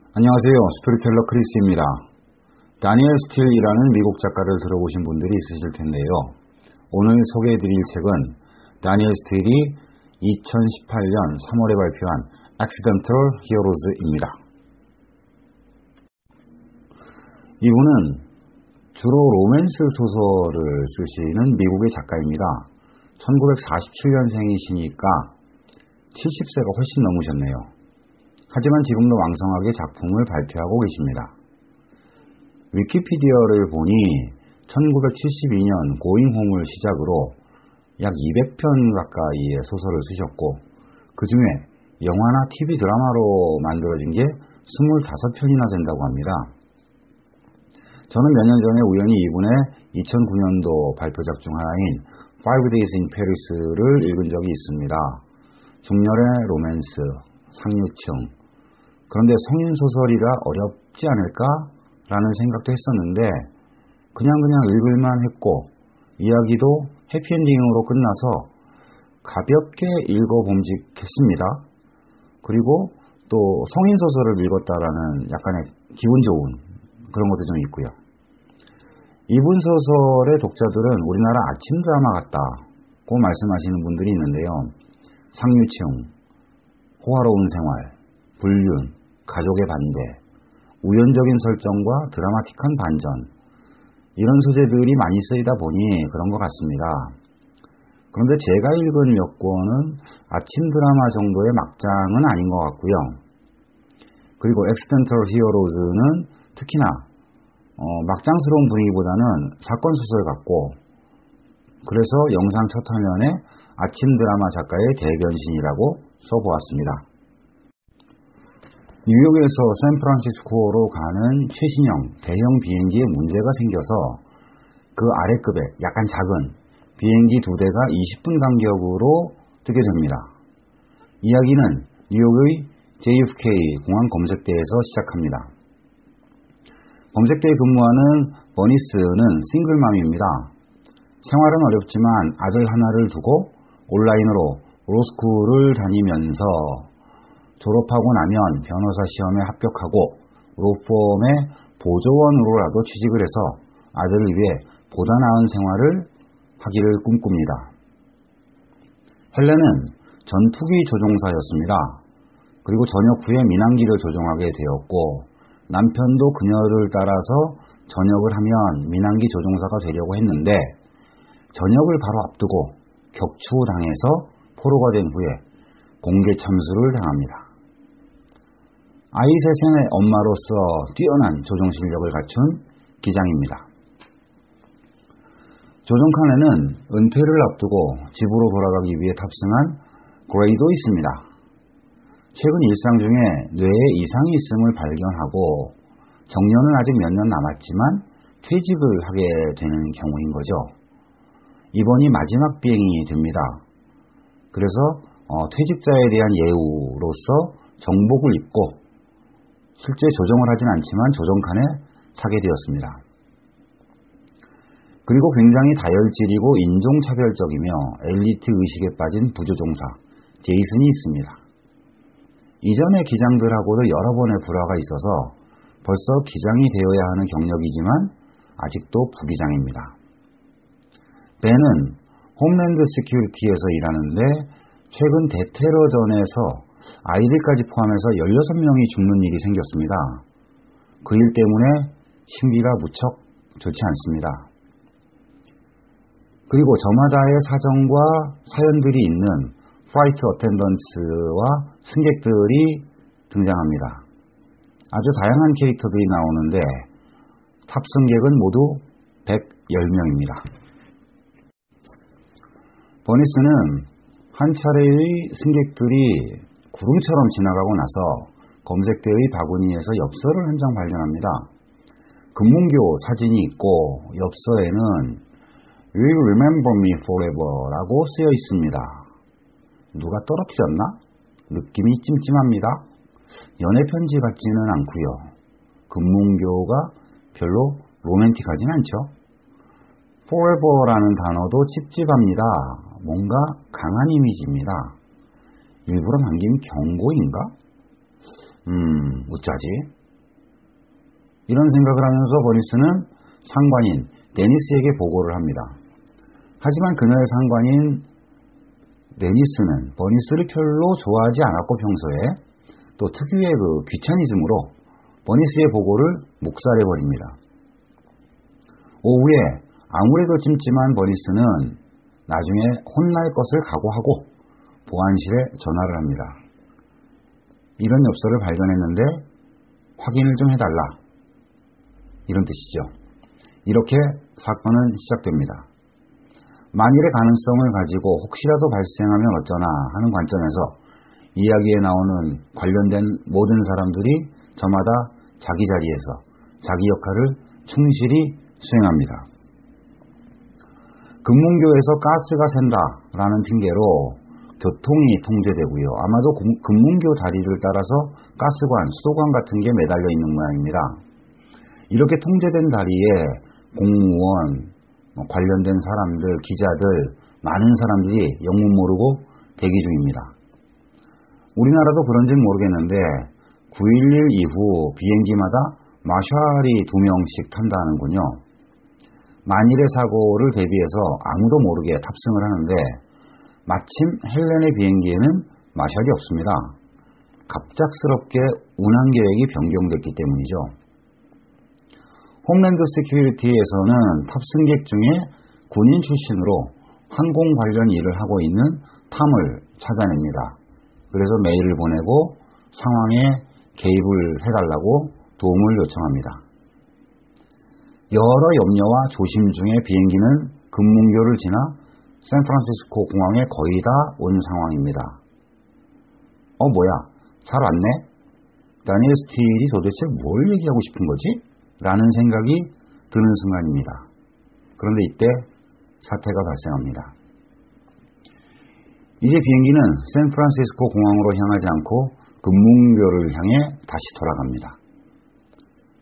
안녕하세요. 스토리텔러 크리스입니다. 다니엘 스틸이라는 미국 작가를 들어보신 분들이 있으실 텐데요. 오늘 소개해드릴 책은 다니엘 스틸이 2018년 3월에 발표한 Accidental Heroes입니다. 이분은 주로 로맨스 소설을 쓰시는 미국의 작가입니다. 1947년생이시니까 70세가 훨씬 넘으셨네요. 하지만 지금도 왕성하게 작품을 발표하고 계십니다. 위키피디아를 보니 1972년 고잉 홈을 시작으로 약 200편 가까이의 소설을 쓰셨고 그 중에 영화나 TV 드라마로 만들어진 게 25편이나 된다고 합니다. 저는 몇 년 전에 우연히 이분의 2009년도 발표작 중 하나인 Five Days in Paris를 읽은 적이 있습니다. 중년의 로맨스, 상류층. 그런데 성인소설이라 어렵지 않을까라는 생각도 했었는데 그냥 읽을만 했고 이야기도 해피엔딩으로 끝나서 가볍게 읽어봄직했습니다. 그리고 또 성인소설을 읽었다라는 약간의 기분 좋은 그런 것도 좀 있고요. 이분 소설의 독자들은 우리나라 아침 드라마 같다고 말씀하시는 분들이 있는데요. 상류층, 호화로운 생활, 불륜, 가족의 반대, 우연적인 설정과 드라마틱한 반전 이런 소재들이 많이 쓰이다 보니 그런 것 같습니다. 그런데 제가 읽은 몇 권은 아침 드라마 정도의 막장은 아닌 것 같고요. 그리고 Accidental Heroes는 특히나 막장스러운 분위기보다는 사건 소설 같고 그래서 영상 첫 화면에 아침 드라마 작가의 대변신이라고 써보았습니다. 뉴욕에서 샌프란시스코로 가는 최신형 대형 비행기에 문제가 생겨서 그 아래급의 약간 작은 비행기 두 대가 20분 간격으로 뜨게 됩니다. 이야기는 뉴욕의 JFK 공항 검색대에서 시작합니다. 검색대에 근무하는 버니스는 싱글맘입니다. 생활은 어렵지만 아들 하나를 두고 온라인으로 로스쿨을 다니면서 졸업하고 나면 변호사 시험에 합격하고 로펌의 보조원으로라도 취직을 해서 아들을 위해 보다 나은 생활을 하기를 꿈꿉니다. 헬렌은 전투기 조종사였습니다. 그리고 전역 후에 민항기를 조종하게 되었고 남편도 그녀를 따라서 전역을 하면 민항기 조종사가 되려고 했는데 전역을 바로 앞두고 격추당해서 포로가 된 후에 공개 참수를 당합니다. 아이 셋의 엄마로서 뛰어난 조종 실력을 갖춘 기장입니다. 조종칸에는 은퇴를 앞두고 집으로 돌아가기 위해 탑승한 그레이도 있습니다. 최근 일상 중에 뇌에 이상이 있음을 발견하고 정년은 아직 몇 년 남았지만 퇴직을 하게 되는 경우인 거죠. 이번이 마지막 비행이 됩니다. 그래서 퇴직자에 대한 예우로서 정복을 입고 실제 조종을 하진 않지만 조종칸에 타게 되었습니다. 그리고 굉장히 다혈질이고 인종차별적이며 엘리트 의식에 빠진 부조종사 제이슨이 있습니다. 이전의 기장들하고도 여러 번의 불화가 있어서 벌써 기장이 되어야 하는 경력이지만 아직도 부기장입니다. 벤은 홈랜드 시큐리티에서 일하는데 최근 대테러전에서 아이들까지 포함해서 16명이 죽는 일이 생겼습니다. 그 일 때문에 심기가 무척 좋지 않습니다. 그리고 저마다의 사정과 사연들이 있는 플라이트 어텐던츠와 승객들이 등장합니다. 아주 다양한 캐릭터들이 나오는데 탑승객은 모두 110명입니다. 버니스는 한 차례의 승객들이 구름처럼 지나가고 나서 검색대의 바구니에서 엽서를 한 장 발견합니다. 금문교 사진이 있고 엽서에는 Will remember me forever 라고 쓰여 있습니다. 누가 떨어뜨렸나? 느낌이 찜찜합니다. 연애편지 같지는 않고요. 금문교가 별로 로맨틱하진 않죠. forever라는 단어도 찝찝합니다. 뭔가 강한 이미지입니다. 일부러 남긴 경고인가? 어쩌지? 이런 생각을 하면서 버니스는 상관인 데니스에게 보고를 합니다. 하지만 그녀의 상관인 데니스는 버니스를 별로 좋아하지 않았고 평소에 또 특유의 그 귀차니즘으로 버니스의 보고를 묵살해버립니다. 오후에 아무래도 찜찜한 버니스는 나중에 혼날 것을 각오하고 보안실에 전화를 합니다. 이런 엽서를 발견했는데 확인을 좀 해달라. 이런 뜻이죠. 이렇게 사건은 시작됩니다. 만일의 가능성을 가지고 혹시라도 발생하면 어쩌나 하는 관점에서 이야기에 나오는 관련된 모든 사람들이 저마다 자기 자리에서 자기 역할을 충실히 수행합니다. 금문교에서 가스가 샌다라는 핑계로 교통이 통제되고요. 아마도 금문교 다리를 따라서 가스관, 수도관 같은 게 매달려 있는 모양입니다. 이렇게 통제된 다리에 공무원, 관련된 사람들, 기자들, 많은 사람들이 영문 모르고 대기 중입니다. 우리나라도 그런지는 모르겠는데 9.11 이후 비행기마다 마샬이 2명씩 탄다는군요. 만일의 사고를 대비해서 아무도 모르게 탑승을 하는데 마침 헬렌의 비행기에는 마샬이 없습니다. 갑작스럽게 운항 계획이 변경됐기 때문이죠. 홈랜드 시큐리티에서는 탑승객 중에 군인 출신으로 항공 관련 일을 하고 있는 탐을 찾아냅니다. 그래서 메일을 보내고 상황에 개입을 해달라고 도움을 요청합니다. 여러 염려와 조심 중에 비행기는 금문교를 지나 샌프란시스코 공항에 거의 다 온 상황입니다. 뭐야, 잘 왔네? 다니엘 스틸이 도대체 뭘 얘기하고 싶은 거지? 라는 생각이 드는 순간입니다. 그런데 이때 사태가 발생합니다. 이제 비행기는 샌프란시스코 공항으로 향하지 않고 금문교를 향해 다시 돌아갑니다.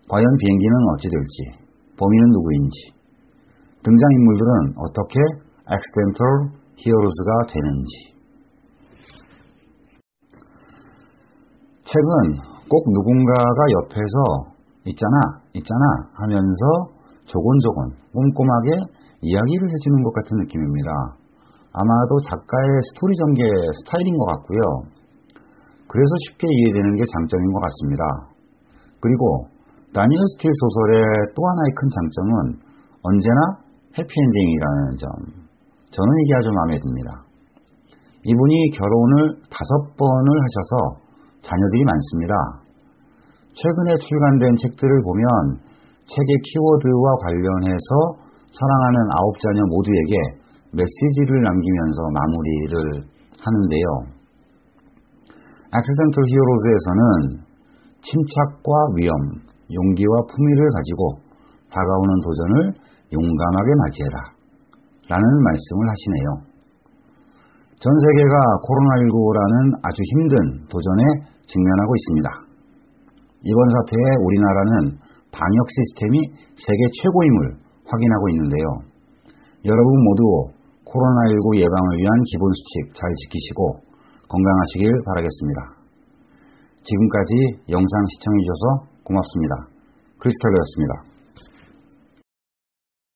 과연 비행기는 어찌 될지, 범인은 누구인지, 등장인물들은 어떻게 accidental heroes가 되는지. 책은 꼭 누군가가 옆에서 있잖아 하면서 조곤조곤 꼼꼼하게 이야기를 해주는 것 같은 느낌입니다. 아마도 작가의 스토리 전개 스타일인 것 같고요. 그래서 쉽게 이해되는 게 장점인 것 같습니다. 그리고 다니엘 스틸 소설의 또 하나의 큰 장점은 언제나 해피엔딩이라는 점. 저는 이게 아주 마음에 듭니다. 이분이 결혼을 5번을 하셔서 자녀들이 많습니다. 최근에 출간된 책들을 보면 책의 키워드와 관련해서 사랑하는 9자녀 모두에게 메시지를 남기면서 마무리를 하는데요. Accidental Heroes에서는 침착과 위험, 용기와 품위를 가지고 다가오는 도전을 용감하게 맞이해라 라는 말씀을 하시네요. 전 세계가 코로나19라는 아주 힘든 도전에 직면하고 있습니다. 이번 사태에 우리나라는 방역 시스템이 세계 최고임을 확인하고 있는데요. 여러분 모두 코로나19 예방을 위한 기본 수칙 잘 지키시고 건강하시길 바라겠습니다. 지금까지 영상 시청해 주셔서 고맙습니다. 크리스탈로였습니다.